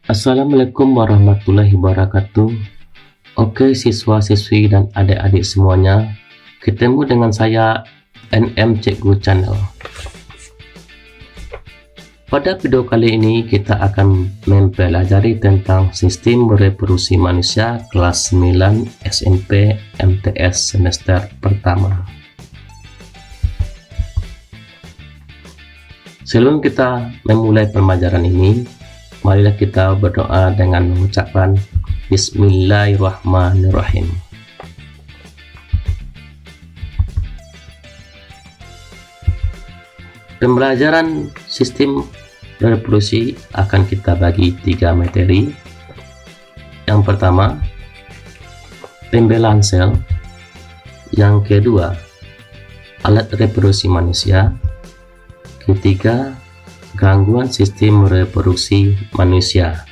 Assalamualaikum warahmatullahi wabarakatuh. Oke siswa-siswi dan adik-adik semuanya, ketemu dengan saya NM Cikgu Channel. Pada video kali ini kita akan mempelajari tentang sistem reproduksi manusia kelas 9 SMP MTS semester pertama. Sebelum kita memulai pembelajaran ini, marilah kita berdoa dengan mengucapkan Bismillahirrahmanirrahim. Pembelajaran sistem reproduksi akan kita bagi 3 materi. Yang pertama, pembelaan sel. Yang kedua, alat reproduksi manusia. Ketiga, gangguan sistem reproduksi manusia.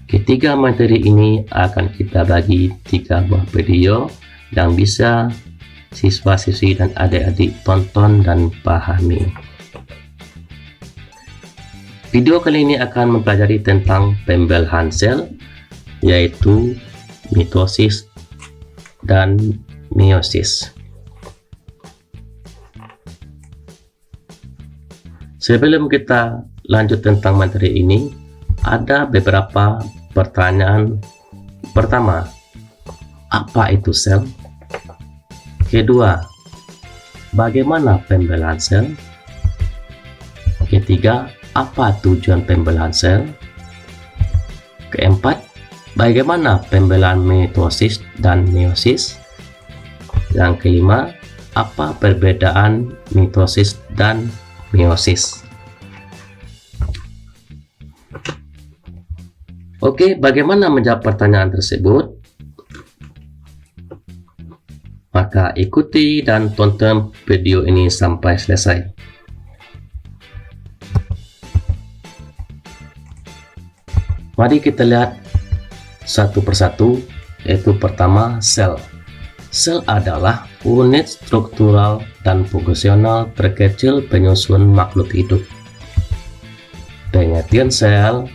Ketiga materi ini akan kita bagi 3 buah video yang bisa siswa-siswi dan adik-adik tonton dan pahami. Video kali ini akan mempelajari tentang pembelahan sel, yaitu mitosis dan meiosis. Sebelum kita lanjut tentang materi ini, ada beberapa pertanyaan. Pertama, apa itu sel? Kedua, bagaimana pembelahan sel? Ketiga, apa tujuan pembelahan sel? Keempat, bagaimana pembelahan mitosis dan meiosis? Yang kelima, apa perbedaan mitosis dan meiosis? Oke, bagaimana menjawab pertanyaan tersebut? Maka ikuti dan tonton video ini sampai selesai. Mari kita lihat satu persatu, yaitu pertama, sel. Sel adalah unit struktural dan fungsional terkecil penyusun makhluk hidup. Pengertian sel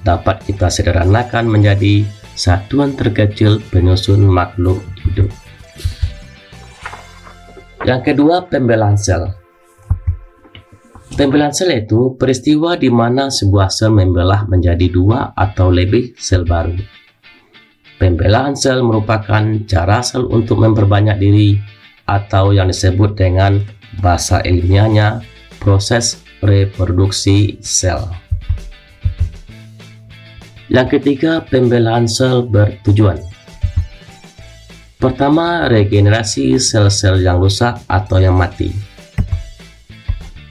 dapat kita sederhanakan menjadi satuan terkecil penyusun makhluk hidup. Yang kedua, pembelahan sel. Pembelahan sel itu peristiwa di mana sebuah sel membelah menjadi 2 atau lebih sel baru. Pembelahan sel merupakan cara sel untuk memperbanyak diri atau yang disebut dengan bahasa ilmiahnya proses reproduksi sel. Yang ketiga, pembelahan sel bertujuan. Pertama, regenerasi sel-sel yang rusak atau yang mati.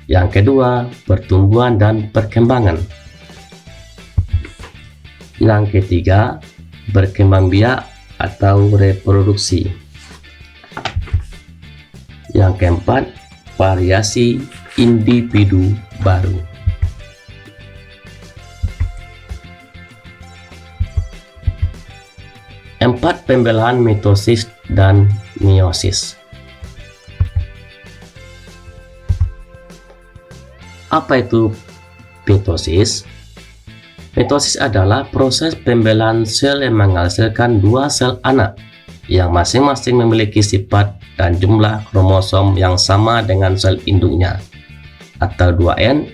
Yang kedua, pertumbuhan dan perkembangan. Yang ketiga, berkembang biak atau reproduksi. Yang keempat, variasi individu baru. Empat, pembelahan mitosis dan meiosis. Apa itu mitosis? Mitosis adalah proses pembelahan sel yang menghasilkan 2 sel anak yang masing-masing memiliki sifat dan jumlah kromosom yang sama dengan sel induknya, atau 2N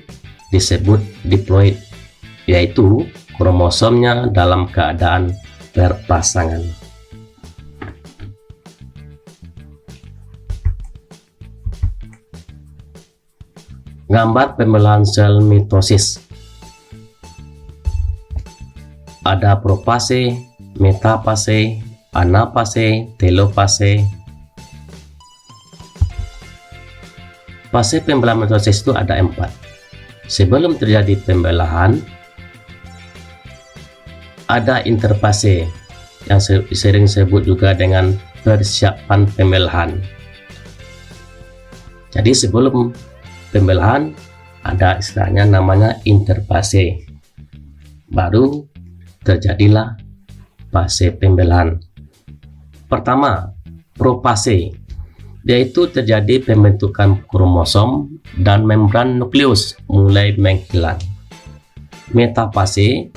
disebut diploid, yaitu kromosomnya dalam keadaan berpasangan. Gambar pembelahan sel mitosis. Ada profase, metafase, anafase, telofase. Fase pembelahan mitosis itu ada 4. Sebelum terjadi pembelahan, ada interfase yang sering disebut juga dengan persiapan pembelahan. Jadi sebelum pembelahan ada istilahnya namanya interfase, baru terjadilah fase pembelahan. Pertama, profase, yaitu terjadi pembentukan kromosom dan membran nukleus mulai menghilang. Metafase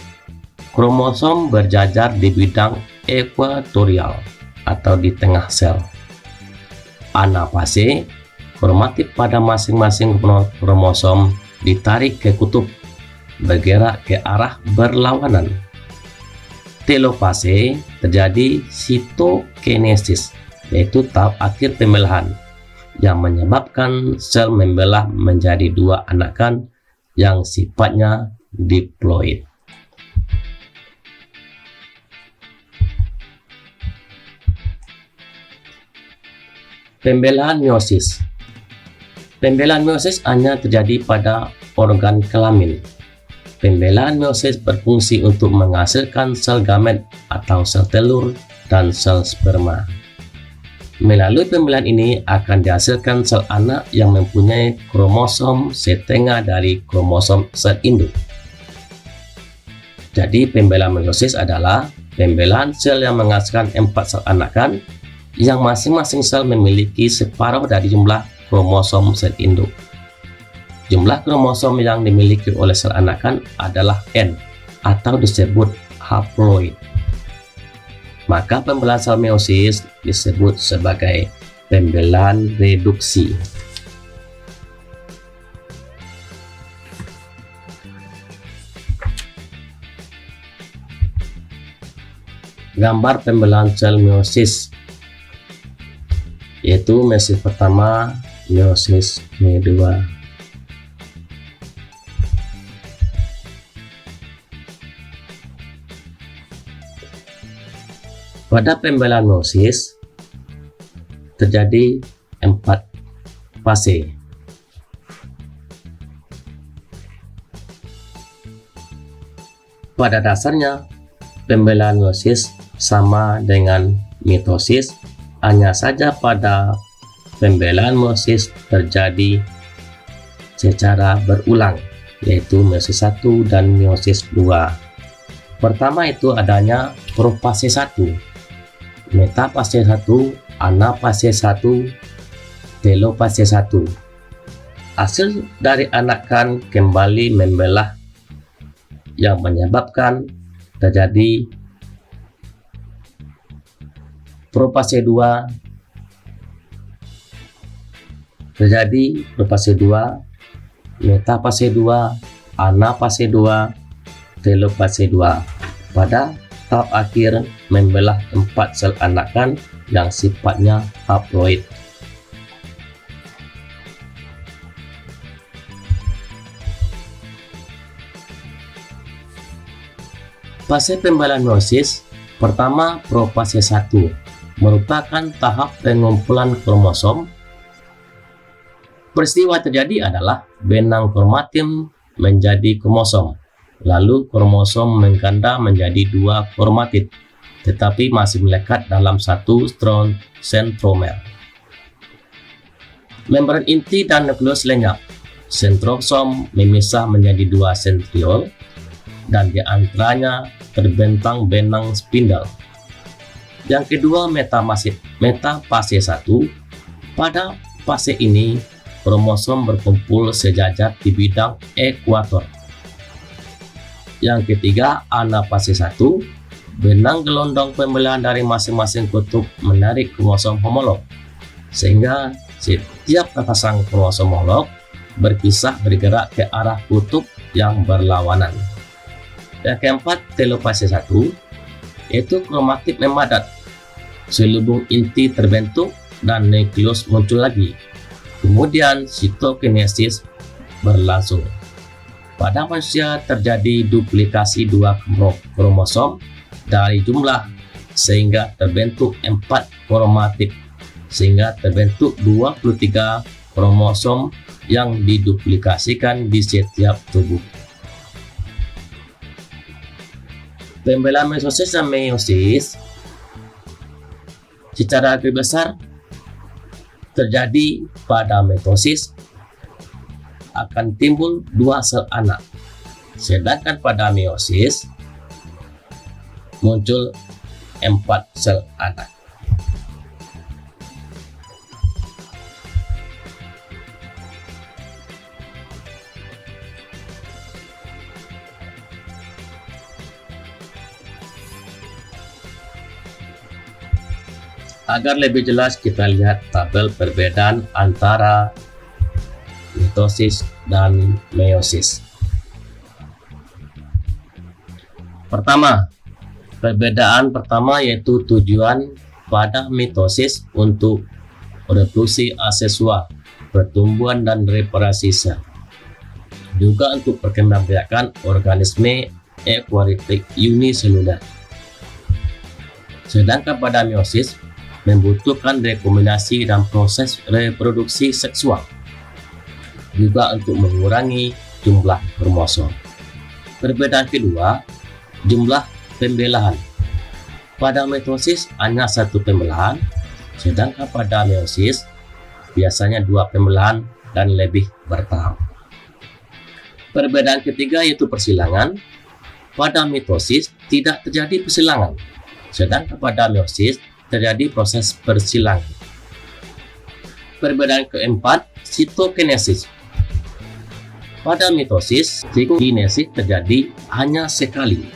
Kromosom berjajar di bidang ekuatorial atau di tengah sel. Anafase, kromatif pada masing-masing kromosom ditarik ke kutub, bergerak ke arah berlawanan. Telofase, terjadi sitokinesis, yaitu tahap akhir pembelahan, yang menyebabkan sel membelah menjadi dua anakan yang sifatnya diploid. Pembelahan meiosis. Pembelahan meiosis hanya terjadi pada organ kelamin. Pembelahan meiosis berfungsi untuk menghasilkan sel gamet atau sel telur dan sel sperma. Melalui pembelahan ini akan dihasilkan sel anak yang mempunyai kromosom setengah dari kromosom sel induk. Jadi pembelahan meiosis adalah pembelahan sel yang menghasilkan 4 sel anakan yang masing-masing sel memiliki separuh dari jumlah kromosom sel induk. Jumlah kromosom yang dimiliki oleh sel anakan adalah N atau disebut haploid. Maka pembelahan sel meiosis disebut sebagai pembelahan reduksi. Gambar pembelahan sel meiosis yaitu meiosis pertama, meiosis kedua. Pada pembelahan meiosis terjadi 4 fase. Pada dasarnya, pembelahan meiosis sama dengan mitosis, hanya saja pada pembelahan meiosis terjadi secara berulang, yaitu meiosis 1 dan meiosis 2. Pertama itu adanya profase 1, metafase 1, anafase 1, telofase 1. Hasil dari anakan kembali membelah yang menyebabkan terjadi profase 2, metafase 2, anafase 2, telofase 2. Pada tahap akhir membelah 4 sel anakan yang sifatnya haploid. Fase pembelahan meiosis pertama, profase 1, merupakan tahap pengumpulan kromosom. Peristiwa terjadi adalah benang kromatin menjadi kromosom, lalu kromosom mengganda menjadi 2 kromatid, tetapi masih melekat dalam satu sentromer. Membran inti dan nukleus lenyap. Sentrosom memisah menjadi 2 sentriol, dan di antaranya terbentang benang spindle. Yang kedua, metafase 1. Pada fase ini, kromosom berkumpul sejajar di bidang ekuator. Yang ketiga, anafase 1. Benang gelondong pembelahan dari masing-masing kutub menarik kromosom homolog, sehingga setiap pasang kromosom homolog berpisah bergerak ke arah kutub yang berlawanan. Yang keempat, telofase 1, yaitu kromatid memadat. Selubung inti terbentuk dan nukleus muncul lagi. Kemudian sitokinesis berlangsung. Pada manusia terjadi duplikasi 2 kromosom dari jumlah sehingga terbentuk 4 kromatid, sehingga terbentuk 23 kromosom yang diduplikasikan di setiap tubuh. Pembelahan meiosis dan meiosis secara lebih besar terjadi pada mitosis akan timbul 2 sel anak, sedangkan pada meiosis muncul 4 sel anak. Agar lebih jelas, kita lihat tabel perbedaan antara mitosis dan meiosis. Pertama, perbedaan pertama yaitu tujuan pada mitosis untuk reproduksi asexual, pertumbuhan dan reparasi sel, juga untuk perkembangbiakan organisme eukariotik uniseluler. Sedangkan pada meiosis membutuhkan rekombinasi dan proses reproduksi seksual, juga untuk mengurangi jumlah kromosom. Perbedaan kedua, jumlah pembelahan. Pada mitosis hanya satu pembelahan, sedangkan pada meiosis biasanya dua pembelahan dan lebih bertahap. Perbedaan ketiga yaitu persilangan. Pada mitosis tidak terjadi persilangan, sedangkan pada meiosis terjadi proses persilangan. Perbedaan keempat, sitokinesis. Pada mitosis, sitokinesis terjadi hanya sekali,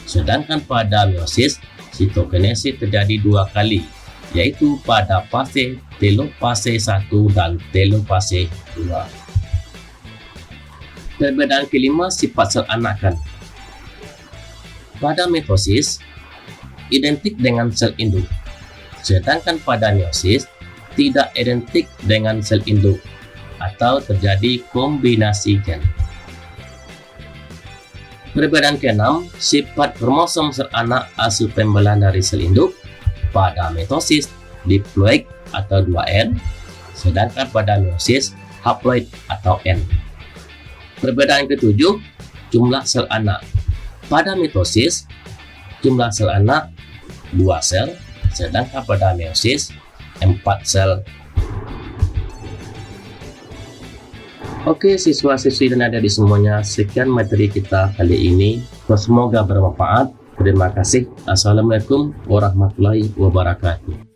sedangkan pada meiosis, sitokinesis terjadi dua kali, yaitu pada fase telofase 1 dan telofase 2. Perbedaan kelima, sifat sel anakan. Pada mitosis, identik dengan sel induk, sedangkan pada meiosis tidak identik dengan sel induk atau terjadi kombinasi gen. Perbedaan keenam, sifat kromosom sel anak hasil pembelahan dari sel induk. Pada mitosis diploid atau 2N, sedangkan pada meiosis haploid atau N. Perbedaan ketujuh, jumlah sel anak. Pada mitosis jumlah sel anak 2 sel, sedangkan pada meiosis 4 sel. Oke siswa-siswi dan adik-adik semuanya, sekian materi kita kali ini. Semoga bermanfaat. Terima kasih. Assalamualaikum warahmatullahi wabarakatuh.